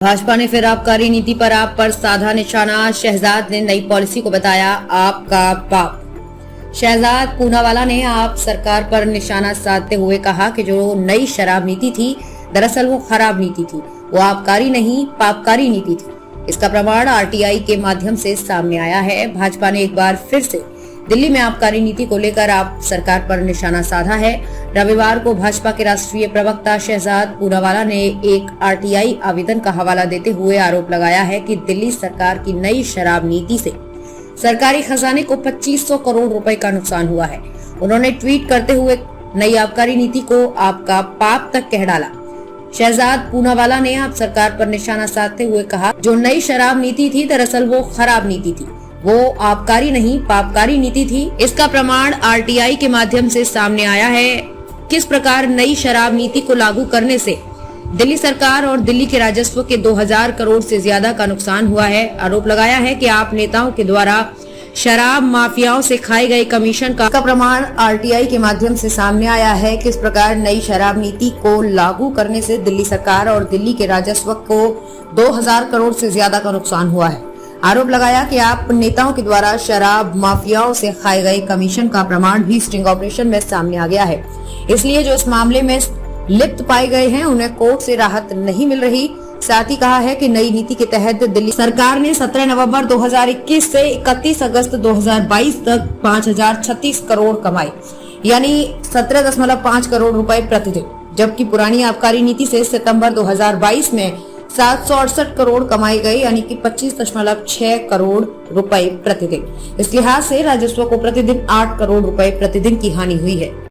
भाजपा ने फिर आबकारी नीति पर आप पर साधा निशाना। शहजाद ने नई पॉलिसी को बताया आपका पाप। शहजाद पूनावाला ने आप सरकार पर निशाना साधते हुए कहा कि जो नई शराब नीति थी दरअसल वो खराब नीति थी, वो आबकारी नहीं पापकारी नीति थी। इसका प्रमाण आरटीआई के माध्यम से सामने आया है। भाजपा ने एक बार फिर से दिल्ली में आबकारी नीति को लेकर आप सरकार पर निशाना साधा है। रविवार को भाजपा के राष्ट्रीय प्रवक्ता शहजाद पूनावाला ने एक आरटीआई आवेदन का हवाला देते हुए आरोप लगाया है कि दिल्ली सरकार की नई शराब नीति से सरकारी खजाने को 2500 करोड़ रुपए का नुकसान हुआ है। उन्होंने ट्वीट करते हुए नई आबकारी नीति को आपका पाप तक कह डाला। शहजाद पूनावाला ने आप सरकार पर निशाना साधते हुए कहा, जो नई शराब नीति थी दरअसल वो खराब नीति थी, वो आबकारी नहीं पापकारी नीति थी। इसका प्रमाण आरटीआई के माध्यम से सामने आया है। किस प्रकार नई शराब नीति को लागू करने से दिल्ली सरकार और दिल्ली के राजस्व के 2000 करोड़ से ज्यादा का नुकसान हुआ है। आरोप लगाया है कि आप नेताओं के द्वारा शराब माफियाओं से खाए गए कमीशन का प्रमाण आरटीआई के माध्यम से सामने आया है। किस प्रकार नई शराब नीति को लागू करने से दिल्ली सरकार और दिल्ली के राजस्व को 2000 करोड़ से ज्यादा का नुकसान हुआ है। आरोप लगाया कि आप नेताओं के द्वारा शराब माफियाओं से खाए गए कमीशन का प्रमाण भी स्टिंग ऑपरेशन में सामने आ गया है। इसलिए जो इस मामले में लिप्त पाए गए हैं उन्हें कोर्ट से राहत नहीं मिल रही। साथ ही कहा है कि नई नीति के तहत दिल्ली सरकार ने 17 नवंबर 2021 से 31 अगस्त 2022 तक 5036 करोड़ कमाए, यानी 17.5 करोड़ रुपए प्रतिदिन, जबकि पुरानी आबकारी नीति से सितंबर 2022 में 768 करोड़ कमाए गए, यानी कि 25.6 करोड़ रुपए प्रतिदिन। इस लिहाज से राजस्व को प्रतिदिन 8 करोड़ रुपए प्रतिदिन की हानि हुई है।